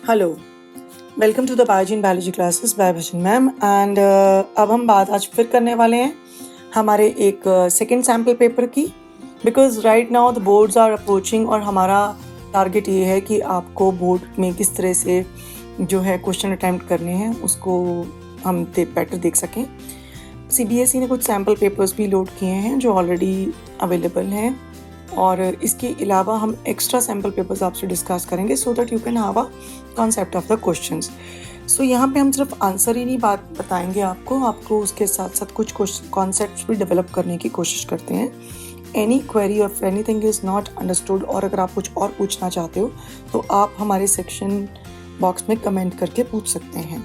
Hello, welcome to the बायोजी biology classes by Bhajan ma'am. And अब हम बात आज फिर करने वाले हैं हमारे एक सेकंड सैम्पल पेपर की, because right now the boards are approaching और हमारा टारगेट ये है कि आपको बोर्ड में किस तरह से जो है क्वेश्चन अटैम्प्ट करने हैं उसको हम बेटर देख सकें। CBSE ने कुछ सैम्पल पेपर्स भी लोड किए हैं जो ऑलरेडी अवेलेबल हैं, और इसके अलावा हम एक्स्ट्रा सैम्पल पेपर्स आपसे डिस्कस करेंगे so that you can have a concept of the questions. So यहाँ पे हम सिर्फ आंसर ही नहीं बात बताएंगे आपको उसके साथ साथ कुछ कॉन्सेप्ट्स भी डेवलप करने की कोशिश करते हैं। एनी क्वेरी और एनीथिंग इज़ नॉट अंडरस्टूड, और अगर आप कुछ और पूछना चाहते हो तो आप हमारे सेक्शन बॉक्स में कमेंट करके पूछ सकते हैं।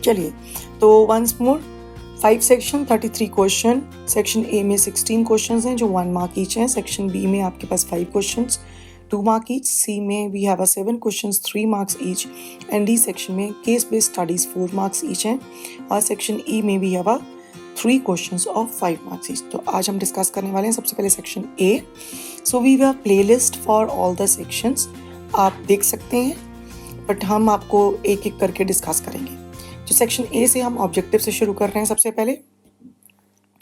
चलिए, तो once more 5 section 33 question. Section A में 16 क्वेश्चन हैं जो 1 मार्क ईच हैं। सेक्शन बी में आपके पास 5 क्वेश्चन 2 मार्क ईच। सी में we have 7 question 3 marks each. And D section में case based studies 4 marks each हैं। और सेक्शन ई में we have 3 question of 5 marks each. तो आज हम डिस्कस करने वाले हैं सबसे पहले section A. So we have playlist for all the sections, आप देख सकते हैं, बट हम आपको एक एक करके डिस्कस करेंगे। तो सेक्शन ए से हम ऑब्जेक्टिव से शुरू कर रहे हैं सबसे पहले।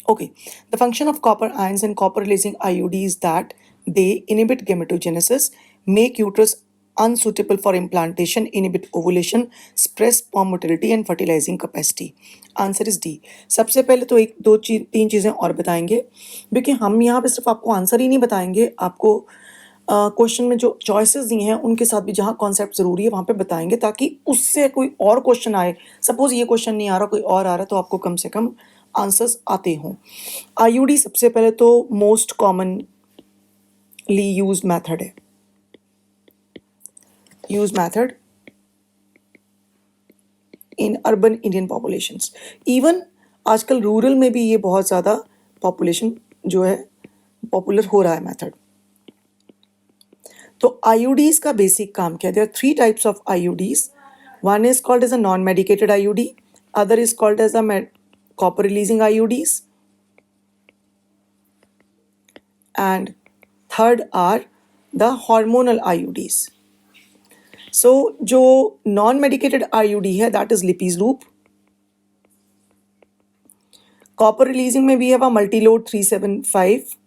Okay, the function of copper ions in copper releasing IUD is that they inhibit gametogenesis, make uterus unsuitable for implantation, inhibit ovulation, suppress sperm motility and fertilising capacity. Answer is D. सबसे पहले तो तीन चीज़ें और बताएंगे, क्योंकि हम यहाँ पे सिर्फ आपको आंसर ही नहीं बताएंगे, आपको क्वेश्चन में जो चॉइसेस दी हैं उनके साथ भी जहाँ कॉन्सेप्ट ज़रूरी है वहाँ पे बताएंगे, ताकि उससे कोई और क्वेश्चन आए। सपोज ये क्वेश्चन नहीं आ रहा, कोई और आ रहा है, तो आपको कम से कम आंसर्स आते हों। IUD सबसे पहले तो मोस्ट कॉमनली यूज्ड मेथड है, use method in urban Indian populations. Even आजकल रूरल में भी ये बहुत ज़्यादा पॉपुलेशन जो है पॉपुलर हो रहा है मेथड। तो IUDs का बेसिक काम क्या है? There are 3 types of IUDs. One is called as a non-medicated IUD, other is called as a copper releasing IUDs, and third are the hormonal IUDs. So जो non-medicated IUD है that is Lippes loop. Copper releasing में भी है multilode 375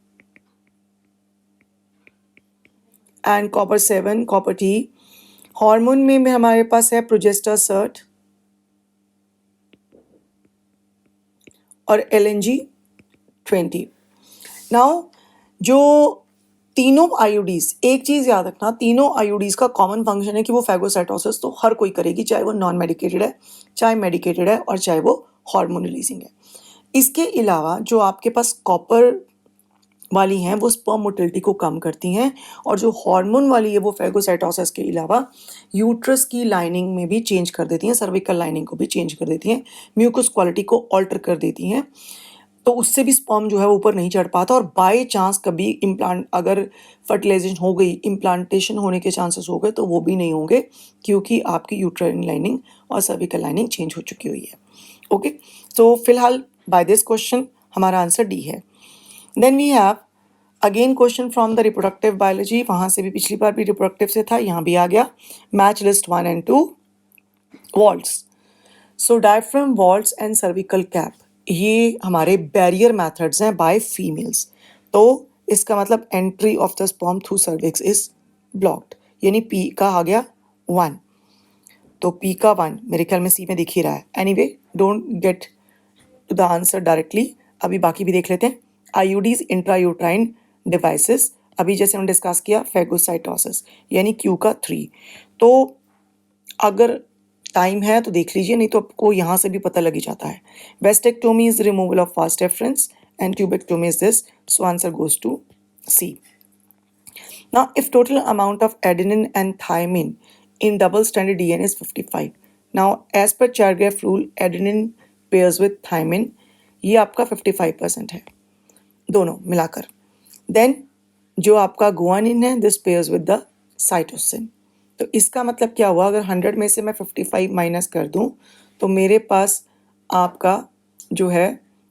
and copper 7 copper T. Hormone में भी हमारे पास है प्रोजेस्टा shirt और LNG-20। नाउ जो तीनों IUDs, एक चीज़ याद रखना, तीनों IUDs का कॉमन फंक्शन है कि वो फैगोसाइटोसिस तो हर कोई करेगी, चाहे वो नॉन मेडिकेटेड है, चाहे मेडिकेटेड है, और चाहे वो हार्मोन रिलीजिंग है। इसके अलावा जो आपके पास कॉपर वाली हैं वो स्पर्म मोटिलिटी को कम करती हैं, और जो हार्मोन वाली है वो फैगोसाइटोसिस के अलावा यूट्रस की लाइनिंग में भी चेंज कर देती हैं, सर्विकल लाइनिंग को भी चेंज कर देती हैं, म्यूकस क्वालिटी को ऑल्टर कर देती हैं। तो उससे भी स्पर्म जो है वो ऊपर नहीं चढ़ पाता, और बाय चांस कभी इम्प्लांट अगर फर्टिलाइजेशन हो गई, इम्प्लांटेशन होने के चांसेस हो गए, तो वो भी नहीं होंगे, क्योंकि आपकी यूट्राइन लाइनिंग और सर्विकल लाइनिंग चेंज हो चुकी हुई है। ओके, तो फिलहाल बाय दिस क्वेश्चन हमारा आंसर डी है। Then we have again question from the reproductive biology. वहाँ से भी पिछली बार भी रिप्रोडक्टिव से था, यहाँ भी आ गया। Match list 1 and 2 vaults. So diaphragm vaults and cervical cap, ये हमारे बैरियर मेथड्स हैं बाय फीमेल्स। तो इसका मतलब entry of the sperm through cervix is blocked, यानी P का आ गया 1। तो P का 1 मेरे ख्याल में C में दिख ही रहा है। Anyway, don't get to the answer directly, अभी बाकी भी देख लेते हैं। IUDs इंट्रायूट्राइन डिवाइसेस, अभी जैसे हमने डिस्कस किया फैगोसाइटोसिस, यानी Q का 3। तो अगर टाइम है तो देख लीजिए, नहीं तो आपको यहाँ से भी पता लग ही जाता है। वेस्टेक्टोमी इज रिमूवल ऑफ फास्ट deferens and tubectomy is this, so answer goes to C. Now, if total amount of adenine and thymine in double-stranded DNA is 55. Now, as per Chargaff rule, adenine pairs with thymine, ये आपका 55% है दोनों मिलाकर। Then जो आपका guanine है, this pairs with the cytosine. तो इसका मतलब क्या हुआ? अगर 100 में से मैं 55 माइनस कर दूं तो मेरे पास आपका जो है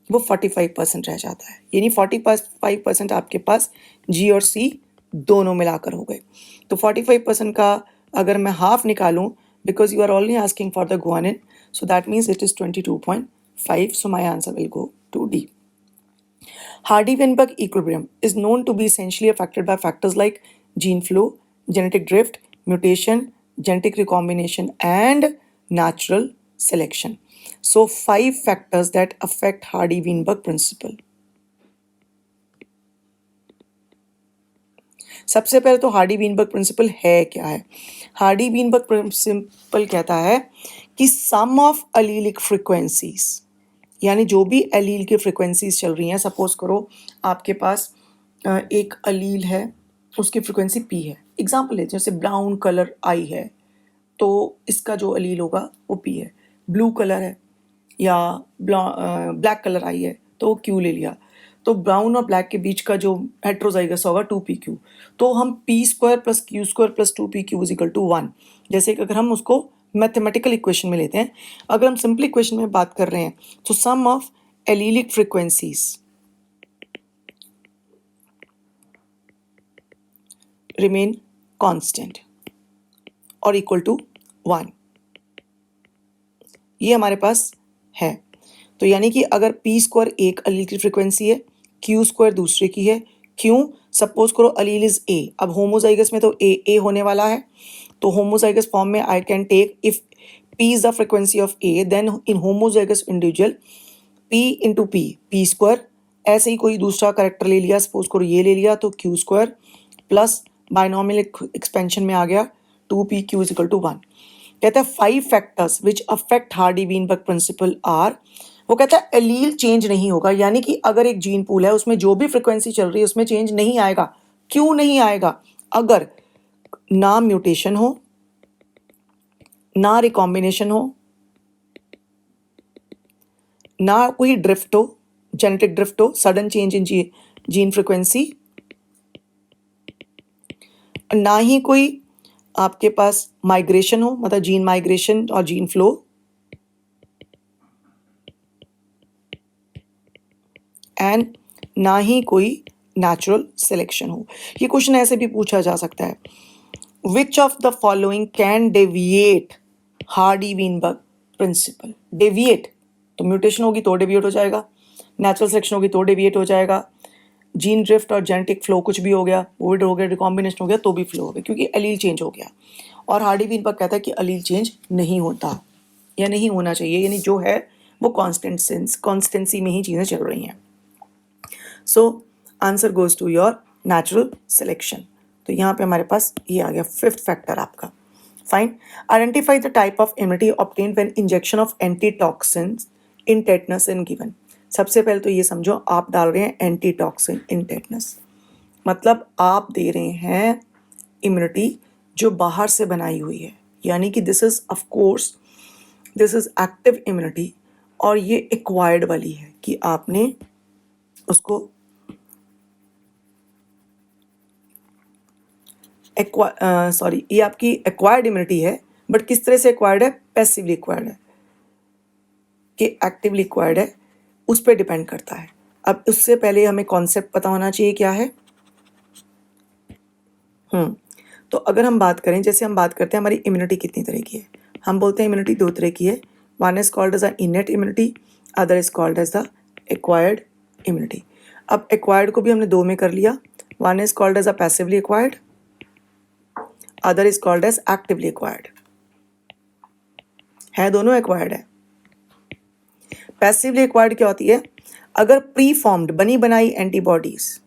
वो 45% रह जाता है, यानी 45% आपके पास G और C दोनों मिलाकर हो गए। तो 45% का अगर मैं हाफ निकालूं because you are only asking for the guanine, so that means it is 22.5. So my answer will go to D. Hardy-Weinberg equilibrium is known to be essentially affected by factors like gene flow, genetic drift, mutation, genetic recombination, and natural selection. So 5 factors that affect Hardy-Weinberg principle. सबसे पहले तो Hardy-Weinberg principal है क्या है? Hardy-Weinberg principal कहता है कि सम of allelic frequencies, यानी जो भी एलील की फ्रीक्वेंसीज चल रही हैं, सपोज करो आपके पास एक अलील है, उसकी फ्रीक्वेंसी पी है, एग्जाम्पल लेते हैं, जैसे ब्राउन कलर आई है तो इसका जो अलील होगा वो पी है, ब्लू कलर है या ब्लैक कलर आई है तो क्यू ले लिया, तो ब्राउन और ब्लैक के बीच का जो हेट्रोजाइगस होगा 2pq, तो हम p² + q² + 2pq = 1। जैसे कि अगर हम उसको मैथमेटिकल इक्वेशन में लेते हैं, अगर हम सिंपल इक्वेशन में बात कर रहे हैं तो sum of allelic frequencies remain constant और इक्वल टू 1, ये हमारे पास है। तो यानी कि अगर p² एक अलील की फ्रीक्वेंसी है, q² दूसरे की है, क्यों? सपोज करो अलील इज a, अब होमोजाइगस में तो a होने वाला है, तो होमोजाइगस फॉर्म में I can take if p is the frequency of a, then in homozygous individual p into p² ऐसे ही कोई दूसरा करेक्टर ले लिया, सपोज करो ये ले लिया तो q² प्लस बाइनोमियल एक्सपेंशन में आ गया 2pq = 1। कहता है 5 factors which affect Hardy Weinberg principle are, वो कहता है एलील चेंज नहीं होगा, यानी कि अगर एक जीन पूल है उसमें जो भी फ्रीक्वेंसी चल रही है उसमें चेंज नहीं आएगा। क्यों नहीं आएगा? अगर ना म्यूटेशन हो, ना रिकॉम्बिनेशन हो, ना कोई ड्रिफ्ट हो, जेनेटिक ड्रिफ्ट हो, sudden change in gene frequency, ना ही कोई आपके पास माइग्रेशन हो, मतलब जीन माइग्रेशन और जीन फ्लो, एंड ना ही कोई नेचुरल सिलेक्शन हो। ये क्वेश्चन ऐसे भी पूछा जा सकता है, which of the following can deviate Hardy Weinberg principle? Deviate तो म्यूटेशन होगी तो डेविएट हो जाएगा, नेचुरल सिलेक्शन होगी तो डेविएट हो जाएगा, जीन ड्रिफ्ट और जेनेटिक फ्लो कुछ भी हो गया, वो हो गया, रिकॉम्बिनेशन हो गया तो भी फ्लो हो गया, क्योंकि अलील चेंज हो गया। और हार्डी-वीनबर्ग कहता है कि अलील चेंज नहीं होता या नहीं होना चाहिए, यानी जो है वो कॉन्स्टेंसी में ही चीज़ें चल रही हैं। So answer goes to your natural selection. तो यहाँ पे हमारे पास ये आ गया 5th फैक्टर आपका। Fine. Identify the type of immunity obtained when injection of antitoxins in tetanus in given. सबसे पहले तो ये समझो आप डाल रहे हैं एंटीटॉक्सिन इन टेटनस, मतलब आप दे रहे हैं इम्यूनिटी जो बाहर से बनाई हुई है, यानी कि this is of course this is active immunity, और ये एक्वायर्ड वाली है कि आपने उसको ये आपकी एक्वायर्ड इम्यूनिटी है, बट किस तरह से एक्वायर्ड है? पैसिवली एक्वायर्ड है कि एक्टिवली एक्वायर्ड है, उस पर डिपेंड करता है। अब उससे पहले हमें कॉन्सेप्ट पता होना चाहिए क्या है। तो अगर हम बात करें, जैसे हम बात करते हैं हमारी इम्यूनिटी कितनी तरह की है, हम बोलते हैं इम्यूनिटी 2 तरह की है, one is called as the innate immunity, other is called as the acquired immunity. अब एक्वायर्ड को भी हमने 2 में कर लिया, one is called as a passively acquired, other is called as actively acquired. है दोनों एक्वायर्ड है। पैसिवली एक्वायर्ड क्या होती है? अगर प्री फॉर्म्ड बनी बनाई एंटीबॉडीज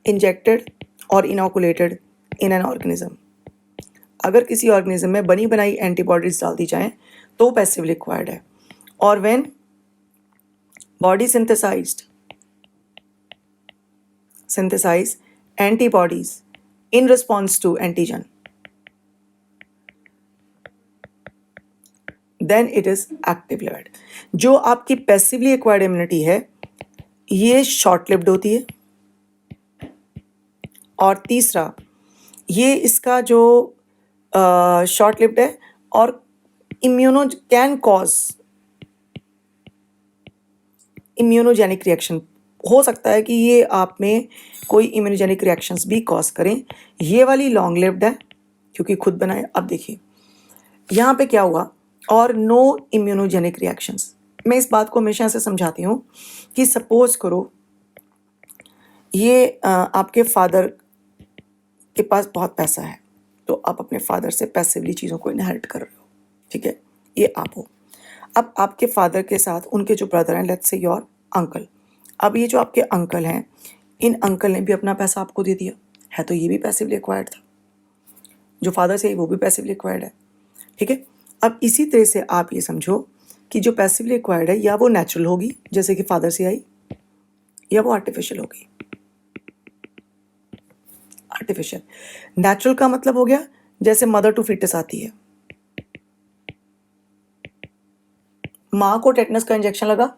इंजेक्टेड और इनोकुलेटेड इन एन ऑर्गेनिज्म, अगर किसी ऑर्गेनिज्म में बनी बनाई एंटीबॉडीज डाल दी जाएं तो पैसिवली एक्वायर्ड है। और when body synthesize antibodies in response to antigen, then it is actively acquired। जो आपकी पैसिवली एक्वायर्ड इम्यूनिटी है ये शॉर्ट लिव्ड होती है, और तीसरा ये इसका जो शॉर्ट लिव्ड है और कैन कॉज इम्यूनोजेनिक रिएक्शन, हो सकता है कि ये आप में कोई इम्यूनोजेनिक रिएक्शंस भी कॉज करें। ये वाली लॉन्ग लिव्ड है क्योंकि खुद बनाए। अब देखिए यहाँ पे क्या हुआ, और नो इम्यूनोजेनिक रिएक्शंस। मैं इस बात को हमेशा से समझाती हूँ कि सपोज करो ये आपके फादर के पास बहुत पैसा है, तो आप अपने फादर से पैसिवली चीज़ों को इनहेरिट कर रहे हो, ठीक है, ये आप हो। अब आपके फादर के साथ उनके जो ब्रदर हैं, लेट्स से योर अंकल, अब ये जो आपके अंकल हैं, इन अंकल ने भी अपना पैसा आपको दे दिया है, तो ये भी पैसिवली एक्वायर्ड था। जो फादर से वो भी पैसिवली एक्वायर्ड है, ठीक है। अब इसी तरह से आप ये समझो कि जो पैसिवली एक्वायर्ड है या वो नेचुरल होगी जैसे कि फादर से आई, या वो आर्टिफिशियल होगी। आर्टिफिशियल, नेचुरल का मतलब हो गया जैसे मदर टू फीटस आती है, माँ को टेटनस का इंजेक्शन लगा,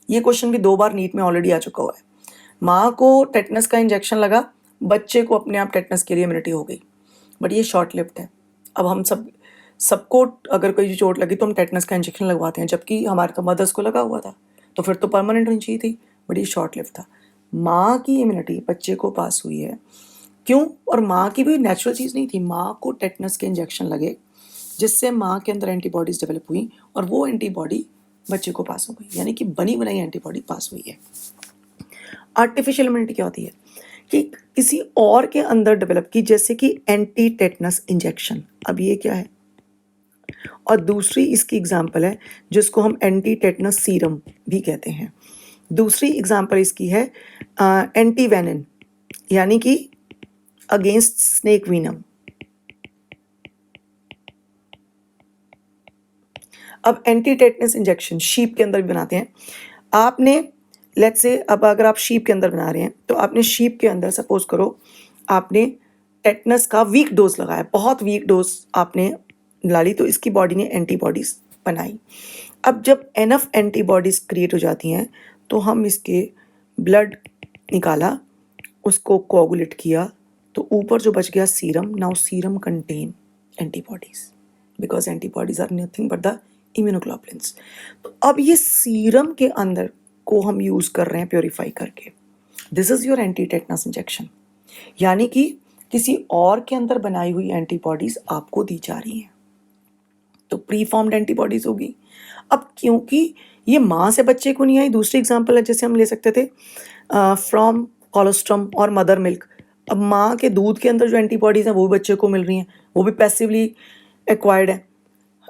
ये क्वेश्चन भी 2 बार नीट में ऑलरेडी आ चुका हुआ है। माँ को टेटनस का इंजेक्शन लगा, बच्चे को अपने आप टेटनस के लिए इम्यूनिटी हो गई, बट ये शॉर्ट लिव्ड है। अब हम सबको अगर कोई चोट लगी तो हम टेटनस का इंजेक्शन लगवाते हैं, जबकि हमारे तो मदर्स को लगा हुआ था, तो फिर तो परमानेंट होनी चाहिए थी, बट ये शॉर्ट लिव्ड था। माँ की इम्यूनिटी बच्चे को पास हुई है, क्यों? और माँ की भी नेचुरल चीज़ नहीं थी, माँ को टेटनस के इंजेक्शन लगे जिससे माँ के अंदर एंटीबॉडीज डेवलप हुई और वो एंटीबॉडी बच्चे को पास हो गई, यानी कि बनी बनाई एंटीबॉडी पास हुई है। आर्टिफिशियल इम्यूनिटी क्या होती है कि किसी और के अंदर डेवलप की, जैसे कि एंटी टेटनस इंजेक्शन। अब ये क्या है? और दूसरी इसकी एग्जांपल है जिसको हम एंटी टेटनस सीरम भी कहते हैं। दूसरी एग्जांपल इसकी है एंटी वेनन, यानी कि अगेंस्ट स्नेक वीनम। अब एंटी टेटनस इंजेक्शन शीप के अंदर भी बनाते हैं। आपने लेट्स से, अब अगर आप शीप के अंदर बना रहे हैं तो आपने शीप के अंदर सपोज करो आपने टेटनस का वीक डोज लगाया, बहुत वीक डोज आपने ला ली, तो इसकी बॉडी ने एंटीबॉडीज बनाई। अब जब एनफ एंटीबॉडीज क्रिएट हो जाती हैं तो हम इसके ब्लड निकाला, उसको कोगुलेट किया, तो ऊपर जो बच गया serum, now serum contain antibodies because antibodies are nothing but the immunoglobulins. तो अब ये सीरम के अंदर को हम यूज कर रहे हैं प्योरीफाई करके। This is your anti tetanus injection, यानी कि किसी और के अंदर बनाई हुई एंटीबॉडीज आपको दी जा रही हैं, तो प्री फॉर्म्ड एंटीबॉडीज होगी। अब क्योंकि ये माँ से बच्चे को नहीं आई, दूसरी एग्जांपल है जैसे हम ले सकते थे फ्रॉम कोलोस्ट्रम और मदर मिल्क। अब माँ के दूध के अंदर जो एंटीबॉडीज हैं वो भी बच्चे को मिल रही हैं, वो भी पैसिवली एक्वायर्ड है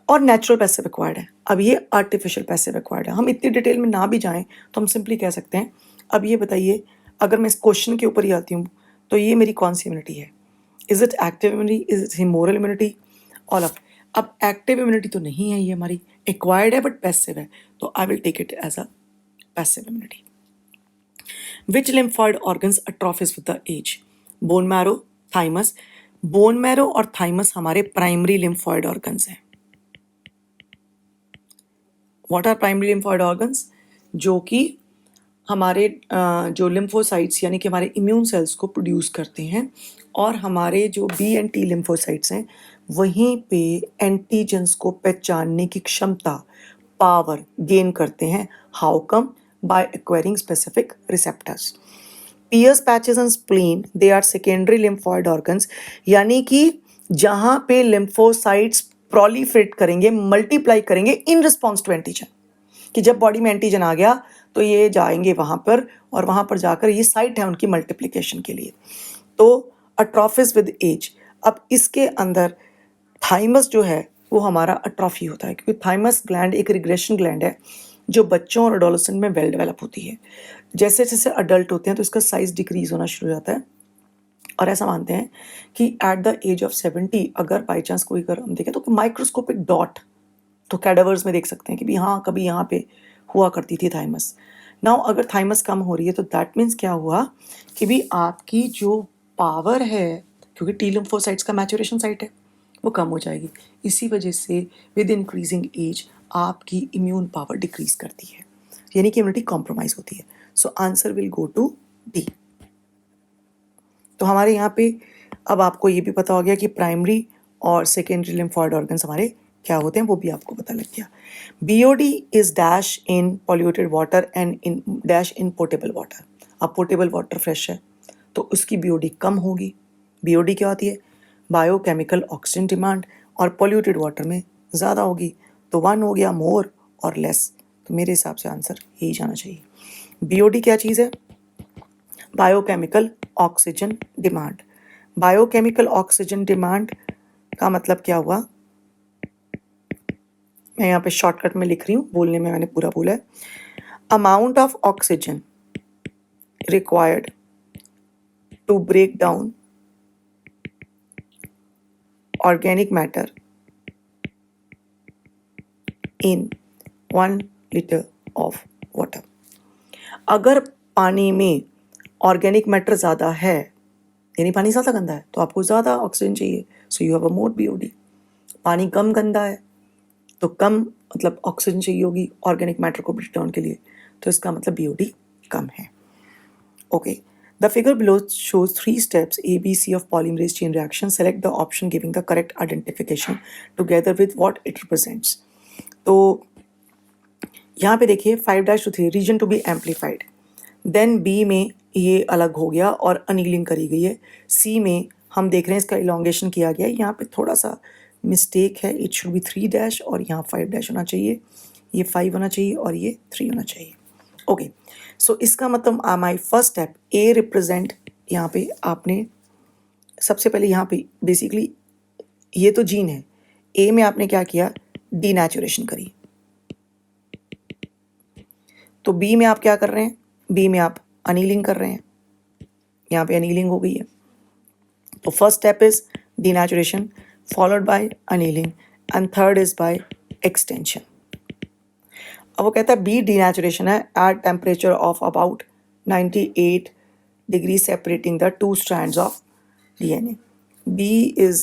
और नेचुरल पैसिव एक्वायर्ड है। अब ये आर्टिफिशियल पैसिव एक्वायर्ड है। हम इतनी डिटेल में ना भी जाएं तो हम सिंपली कह सकते हैं, अब ये बताइए, अगर मैं इस क्वेश्चन के ऊपर ही आती हूँ तो ये मेरी कौन सी इम्यूनिटी है? Is it active immunity, is it humoral immunity, all of. अब एक्टिव इम्यूनिटी तो नहीं है ये हमारी, एक्वायर्ड है बट पैसिव है, तो I will take it as a passive immunity. Which lymphoid organs atrophies with the age? Bone marrow, thymus. Bone marrow और थाइमस हमारे प्राइमरी लिम्फॉइड ऑर्गन्स हैं। What are primary lymphoid organs? जो कि हमारे जो lymphocytes यानी कि हमारे इम्यून सेल्स को प्रोड्यूस करते हैं, और हमारे जो बी एंड टी लिम्फोसाइट्स हैं वहीं पे एंटीजेंस को पहचानने की क्षमता, पावर गेन करते हैं। How come? By acquiring specific receptors. Peyer's patches and spleen, they are secondary lymphoid organs, यानी कि जहां पे लिम्फोसाइट्स प्रोलिफरेट करेंगे, मल्टीप्लाई करेंगे इन रिस्पॉन्स टू एंटीजन, कि जब बॉडी में एंटीजन आ गया तो ये जाएंगे वहाँ पर, और वहाँ पर जाकर ये साइट है उनकी मल्टीप्लिकेशन के लिए। तो अट्रोफिस विद एज। अब इसके अंदर थाइमस जो है वो हमारा अट्रॉफी होता है, क्योंकि थाइमस ग्लैंड एक रिग्रेशन ग्लैंड है जो बच्चों और एडोलेसेंट में वेल डेवलप होती है। जैसे जैसे अडल्ट होते हैं तो इसका साइज डिक्रीज होना शुरू हो जाता है, और ऐसा मानते हैं कि एट द एज ऑफ 70 अगर बाई चांस कोई अगर हम देखें तो माइक्रोस्कोपिक डॉट तो कैडावर्स में देख सकते हैं कि भी हाँ कभी यहाँ पे हुआ करती थी थाइमस। नाउ अगर थाइमस कम हो रही है तो दैट मीन्स क्या हुआ कि भी आपकी जो पावर है, क्योंकि टी लिम्फोसाइट्स का मैच्योरेशन साइट है, वो कम हो जाएगी। इसी वजह से विद इंक्रीजिंग एज आपकी इम्यून पावर डिक्रीज करती है, यानी कि इम्यूनिटी कॉम्प्रोमाइज होती है। So answer will go to D. तो हमारे यहाँ पे अब आपको ये भी पता हो गया कि प्राइमरी और सेकेंडरी लिम्फॉइड ऑर्गन्स हमारे क्या होते हैं, वो भी आपको पता लग गया। BOD is dash in polluted water and in dash in portable water. अब पोर्टेबल वाटर फ्रेश है तो उसकी बीओडी कम होगी। बीओडी क्या होती है? बायोकेमिकल ऑक्सीजन डिमांड, और पॉल्यूटेड वाटर में ज़्यादा होगी, तो 1 हो गया, मोर और लेस। तो मेरे हिसाब से आंसर यही जाना चाहिए। BOD क्या चीज़ है? Biochemical oxygen demand. Biochemical oxygen demand का मतलब क्या हुआ? मैं यहाँ पे शॉर्टकट में लिख रही हूँ, बोलने में मैंने पूरा बोला है। Amount of oxygen required to break down organic matter in 1 litre of water. अगर पानी में ऑर्गेनिक मैटर ज़्यादा है, यानी पानी ज़्यादा गंदा है, तो आपको ज़्यादा ऑक्सीजन चाहिए, so you have a more BOD। पानी कम गंदा है तो कम मतलब ऑक्सीजन चाहिए होगी ऑर्गेनिक मैटर को ब्रेक डाउन के लिए, तो इसका मतलब BOD कम है। Okay, the figure below shows 3 steps ABC of polymerase chain reaction. Select the option giving the correct identification together with what it represents. तो यहाँ पे देखिए 5-3 region to be amplified, then B में ये अलग हो गया और अनीलिंग करी गई है। C में हम देख रहे हैं इसका इलोंगेशन किया गया है, यहाँ पे थोड़ा सा मिस्टेक है, इट शुड बी 3 और यहाँ 5 होना चाहिए, ये 5 होना चाहिए और ये 3 होना चाहिए। ओके, सो इसका मतलब my first step A represent, यहाँ पे आपने सबसे पहले यहाँ पे बेसिकली ये तो जीन है, A में आपने क्या किया? डीनेचुरेशन करी। तो B में आप क्या कर रहे हैं? B में आप अनीलिंग कर रहे हैं, यहाँ पे अनीलिंग हो गई है। तो first step is denaturation followed by annealing and third is by extension. अब वो कहता है B डीनेचुरेशन है at temperature of about 98 degree separating the 2 strands of DNA. B is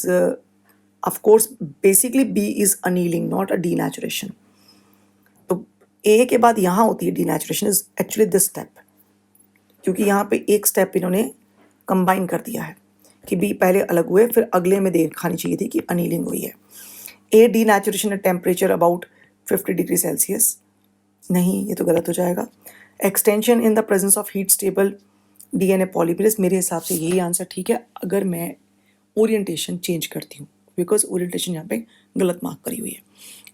of course basically B is annealing not a denaturation. तो A के बाद यहाँ होती है denaturation, is actually this step, क्योंकि यहाँ पे एक स्टेप इन्होंने कंबाइन कर दिया है कि B पहले अलग हुए फिर अगले में देर खानी चाहिए थी कि अनीलिंग हुई है। A denaturation at temperature about 50 degree Celsius, नहीं ये तो गलत हो जाएगा। Extension in the presence of heat stable DNA polymerase, मेरे हिसाब से यही आंसर ठीक है अगर मैं ओरिएंटेशन चेंज करती हूँ, बिकॉज ओरिएंटेशन यहाँ पे गलत मार्क करी हुई है।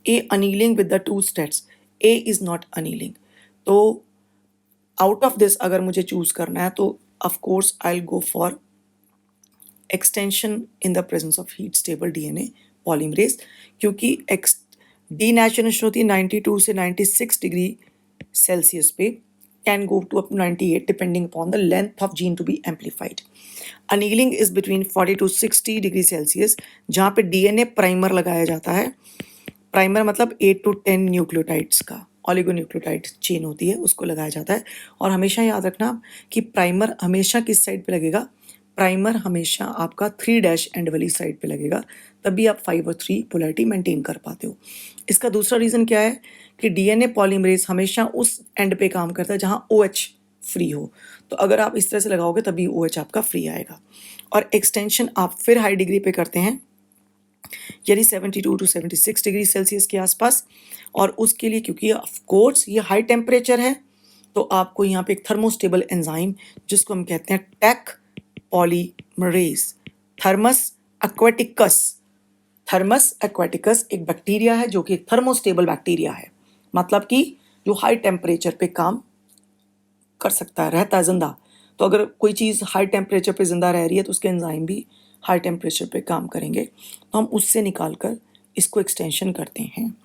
A annealing with the 2 states, A is not annealing. तो आउट ऑफ दिस अगर मुझे चूज करना है तो of course I will go for extension in the presence of heat stable DNA polymerase, क्योंकि डीनेचुरेशन होती है 92 से 96 डिग्री सेल्सियस पे, can go to up 98 depending upon the length of gene to be amplified. Annealing is between 40 to 60 degree Celsius, जहाँ पे DNA primer लगाया जाता है। प्राइमर मतलब 8 to 10 न्यूक्लियोटाइड्स का ऑलिगोन्यूक्लियोटाइड चेन होती है, उसको लगाया जाता है। और हमेशा याद रखना कि प्राइमर हमेशा किस साइड पे लगेगा? प्राइमर हमेशा आपका 3' एंड वाली साइड पे लगेगा, तभी आप 5 और 3 पोलैरिटी मेंटेन कर पाते हो। इसका दूसरा रीज़न क्या है कि DNA पॉलीमरेज हमेशा उस एंड पे काम करता है जहाँ OH फ्री हो, तो अगर आप इस तरह से लगाओगे तभी OH आपका फ्री आएगा। और एक्सटेंशन आप फिर हाई डिग्री पे करते हैं, यानी 72 to 76 डिग्री सेल्सियस के आसपास, और उसके लिए क्योंकि ऑफ कोर्स ये हाई टेम्परेचर है तो आपको यहाँ पे एक थर्मोस्टेबल एंजाइम जिसको हम कहते हैं Taq polymerase, Thermus aquaticus. Thermus aquaticus एक बैक्टीरिया है जो कि एक थर्मोस्टेबल बैक्टीरिया है, मतलब कि जो हाई टेम्परेचर पे काम कर सकता है, रहता है जिंदा। तो अगर कोई चीज़ हाई टेम्परेचर पे जिंदा रह रही है तो उसके एंजाइम भी हाई टेम्परेचर पे काम करेंगे, तो हम उससे निकाल कर इसको एक्सटेंशन करते हैं।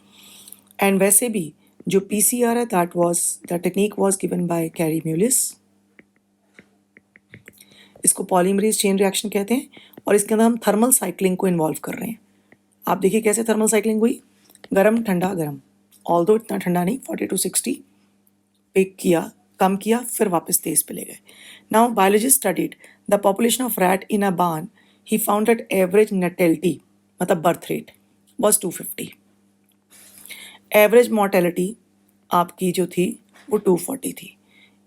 एंड वैसे भी जो PCR है that was the technique was given by carry Mullis, इसको पॉलीमरेज चेन रिएक्शन कहते हैं, और इसके अंदर हम थर्मल साइक्लिंग को इन्वॉल्व कर रहे हैं। आप देखिए कैसे थर्मल साइक्लिंग हुई, गरम ठंडा गरम, ऑल्दो इतना ठंडा नहीं, 40 to 60 पे किया, कम किया, फिर वापस तेज पे ले गए। Now biologist studied the population of rat in a barn, he found that average natality मतलब birth rate was 250, average mortality आपकी जो थी वो 240 थी,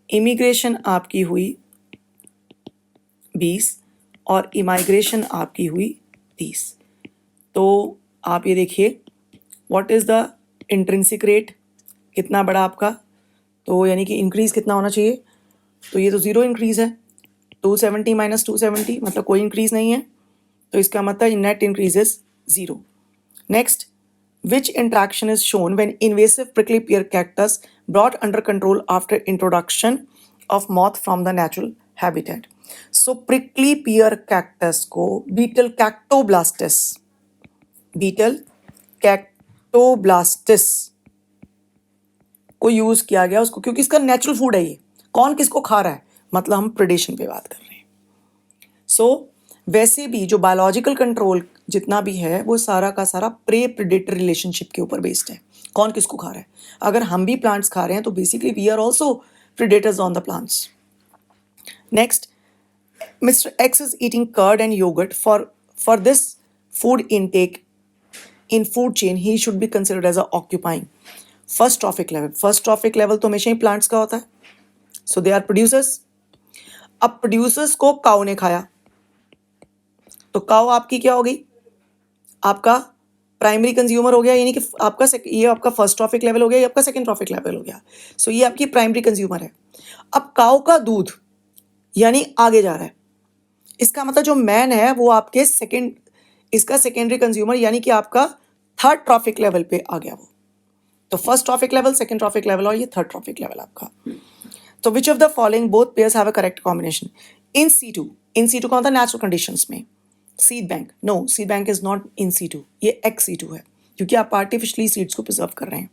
इमिग्रेशन आपकी हुई 20 और इमाइग्रेशन आपकी हुई 30। तो आप ये देखिए what is the intrinsic rate, कितना बड़ा आपका, तो यानी कि इंक्रीज़ कितना होना चाहिए, तो ये तो ज़ीरो इंक्रीज़ है, 270 - 270 मतलब कोई इंक्रीज़ नहीं है, तो इसका मतलब net increase is 0. Next, which interaction is shown when invasive prickly pear cactus brought under control after introduction of moth from the natural habitat. So prickly pear cactus को beetle cactoblastis को use किया गया उसको, क्योंकि इसका natural food है ये. कौन किसको खा रहा है, मतलब हम प्रेडेशन पे बात कर रहे हैं. सो वैसे भी जो बायोलॉजिकल कंट्रोल जितना भी है वो सारा का सारा प्रे प्रेडेटर रिलेशनशिप के ऊपर बेस्ड है. कौन किसको खा रहा है. अगर हम भी प्लांट्स खा रहे हैं तो basically we are also predators on the plants. Next, Mr. X is eating curd and yogurt. For this food intake in food chain, he should be considered as a occupying first trophic level. First trophic level तो हमेशा ही plants का होता है. So they are producers. अब producers को काऊ ने खाया तो काऊ आपकी क्या हो गई, आपका प्राइमरी कंज्यूमर हो गया, यानी कि आपका ये आपका फर्स्ट ट्रॉफिक लेवल हो गया, ये आपका सेकंड ट्रॉफिक लेवल हो गया. सो ये आपकी प्राइमरी कंज्यूमर है. अब काऊ का दूध यानी आगे जा रहा है, इसका मतलब जो मैन है वो आपके इसका सेकेंडरी कंज्यूमर यानी कि आपका थर्ड ट्रॉफिक लेवल पे आ गया वो. तो first trophic level, second trophic level और ये थर्ड ट्रॉफिक लेवल आपका. तो which of the following both pairs have a correct combination. In situ कौन था, नेचुरल कंडीशंस में. Seed bank, no, seed bank is not in situ, ये ex situ है, क्योंकि आप आर्टिफिशियली सीड्स को प्रिजर्व कर रहे हैं.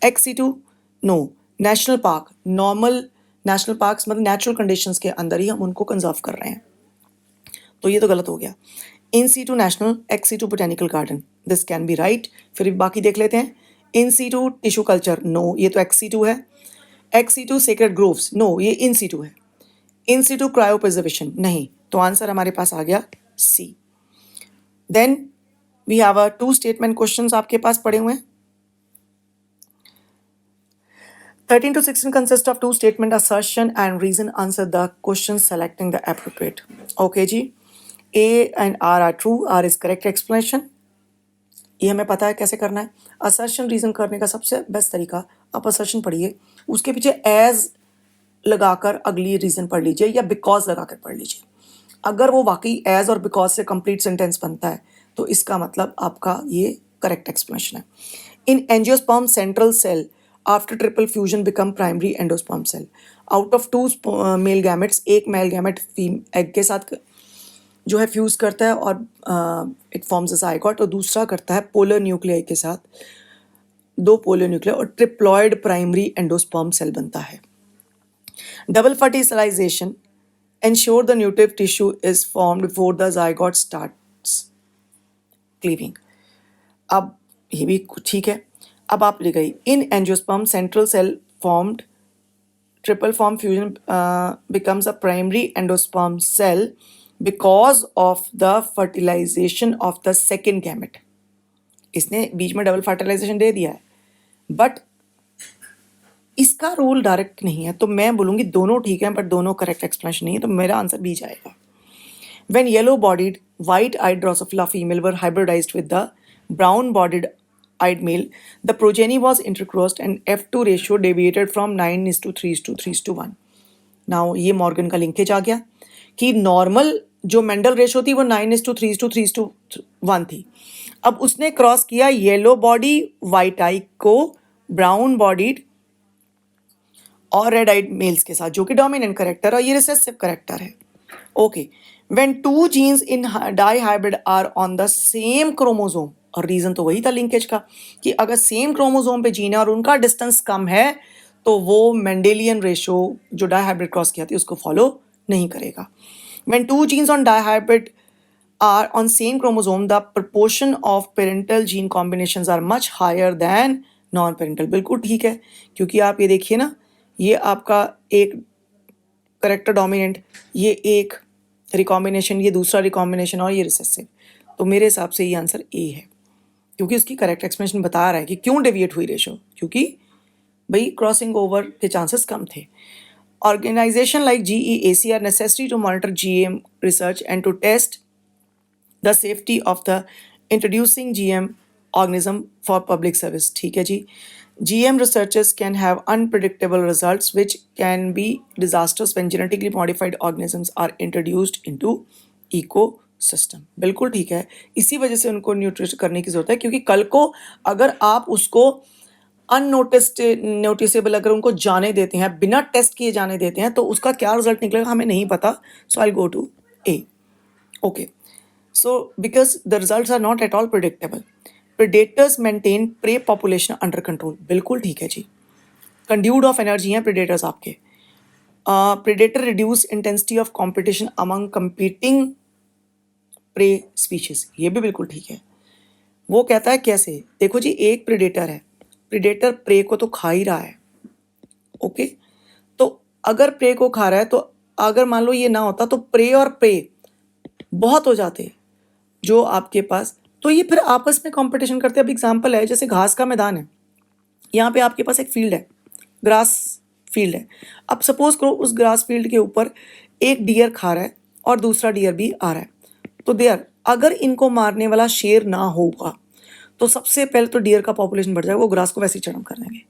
Ex situ no. National park, normal national parks मतलब नेचुरल कंडीशंस के अंदर ही हम उनको कंजर्व कर रहे हैं, तो ये तो गलत हो गया. In situ national, ex situ botanical garden, this can be right. फिर बाकी देख लेते हैं. In situ tissue culture, no, ये तो एक्स सीटू है. Ex situ sacred groves, no, ये इन सीटू है. इन सीटू क्रायो प्रिजर्वेशन, नहीं. तो आंसर हमारे पास आ गया C. Then we have a 2 statement questions आपके पास पड़े हुए हैं. 13 to 16 consist of 2 statement assertion and reason. Answer the question selecting the appropriate. Okay ji. A and R are true. R is correct explanation. ये हमें पता है कैसे करना है. असर्शन रीजन करने का सबसे बेस्ट तरीका, आप असर्शन पढ़िए, उसके पीछे एज लगाकर अगली रीजन पढ़ लीजिए या बिकॉज लगाकर पढ़ लीजिए. अगर वो वाकई एज और बिकॉज से कंप्लीट सेंटेंस बनता है तो इसका मतलब आपका ये करेक्ट एक्सप्लेनेशन है. In angiosperm central cell after triple fusion become primary endosperm cell. Out of 2 male gametes, एक मेल गैमेट एग के साथ जो है फ्यूज करता है और इट फॉर्म्स अ जायगोट, और दूसरा करता है पोलर न्यूक्लियाई के साथ 2 पोलर न्यूक्लियाई और ट्रिप्लॉयड प्राइमरी एंडोस्पर्म सेल बनता है. Double fertilization ensure the nutritive tissue is formed before the zygote starts cleaving. अब ये भी ठीक है. अब आप लिख गई in angiosperm central cell formed triple form fusion becomes a primary endosperm cell because of the fertilization of the second gamete. इसने बीच में डबल फर्टिलाइजेशन दे दिया है, बट इसका रूल डायरेक्ट नहीं है, तो मैं बोलूँगी दोनों ठीक है, बट दोनों करेक्ट एक्सप्लेनेशन नहीं है, तो मेरा आंसर बी जाएगा. When yellow-bodied, white-eyed Drosophila female were hybridized with the brown-bodied-eyed male, the progeny was intercrossed and F2 ratio deviated from 9:3:3:1. Now ये मॉर्गन का लिंकेज आ गया कि नॉर्मल जो मेंडल रेशो थी वो 9:3:3:1 थी. अब उसने क्रॉस किया येलो बॉडी वाइट आई को ब्राउन बॉडीड और रेड आइड मेल्स के साथ, जो कि डोमिनेंट करेक्टर और ये रिसेसिव करेक्टर है. Okay, when 2 genes in dihybrid are on the same chromosome, और रीजन तो वही था लिंकेज का कि अगर सेम क्रोमोसोम पे जीन है और उनका डिस्टेंस कम है तो वो मेंडेलियन रेशो जो डाई हाइब्रिड क्रॉस किया था उसको फॉलो नहीं करेगा. When 2 genes on dihybrid are on same chromosome, the proportion of parental gene combinations are much higher than non-parental. बिल्कुल ठीक है, क्योंकि आप ये देखिए ना, ये आपका एक करेक्टर डोमिनेंट, ये एक रिकॉम्बिनेशन, ये दूसरा रिकॉम्बिनेशन और ये रिसेसिव. तो मेरे हिसाब से ये आंसर ए है, क्योंकि उसकी करेक्ट एक्सप्लेनेशन बता रहा है कि क्यों डेविएट हुई रेशो, क्योंकि भाई क्रॉसिंग ओवर के चांसेस कम थे. Organization like GEAC are necessary to monitor GM research and to test the safety of the introducing GM organism for public service. ठीक है जी. GM researchers can have unpredictable results which can be disastrous when genetically modified organisms are introduced into system. बिल्कुल ठीक है, इसी वजह से उनको nutrition करने की ज़रूरत है, क्योंकि कल को अगर आप उसको नोटिसेबल अगर उनको जाने देते हैं, बिना टेस्ट किए जाने देते हैं, तो उसका क्या रिजल्ट निकलेगा हमें नहीं पता। So I go to A. Okay, so because the results are not at all predictable. Predators maintain prey population under control. बिल्कुल ठीक है जी, कंड्यूड ऑफ एनर्जी हैं प्रेडेटर्स आपके। Predator reduce intensity of competition among competing prey species. ये भी बिल्कुल ठीक है। वो कहता है कैसे, देखो जी, एक प्रेडेटर है, प्रेडेटर प्रे को तो खा ही रहा है। ओके, तो अगर प्रे को खा रहा है, तो अगर मान लो ये ना होता तो प्रे और प्रे बहुत हो जाते जो आपके पास, तो ये फिर आपस में कंपटीशन करते। अब एग्जांपल है, जैसे घास का मैदान है, यहाँ पे आपके पास एक फील्ड है, ग्रास फील्ड है। अब सपोज करो उस ग्रास फील्ड के ऊपर एक डियर खा रहा है और दूसरा डियर भी आ रहा है, तो देयर अगर इनको मारने वाला शेर ना होगा तो सबसे पहले तो डियर का पॉपुलेशन बढ़ जाएगा, वो ग्रास को वैसे ही चरम कर देंगे।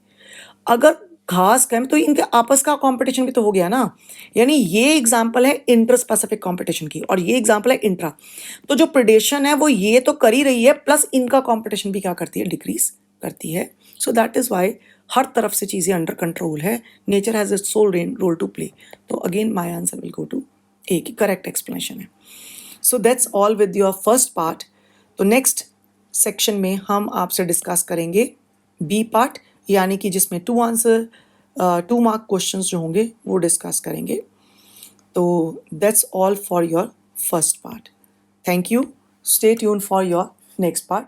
अगर घास कम तो इनके आपस का कंपटीशन भी तो हो गया ना। यानी ये एग्जांपल है इंटर स्पेसिफिक कंपटीशन की, और ये एग्जांपल है इंट्रा। तो जो प्रेडेशन है वो ये तो कर ही रही है, प्लस इनका कंपटीशन भी क्या करती है, डिक्रीज करती है। सो दैट इज वाई हर तरफ से चीज़ें अंडर कंट्रोल है। Nature has its sole role to play. तो again my answer will go to A की करेक्ट एक्सप्लेनेशन है। So that's all with your first part. तो नेक्स्ट सेक्शन में हम आपसे डिस्कस करेंगे बी पार्ट, यानी कि जिसमें 2 मार्क क्वेश्चंस जो होंगे वो डिस्कस करेंगे। तो that's all for your first part. Thank you, stay tune for your next part.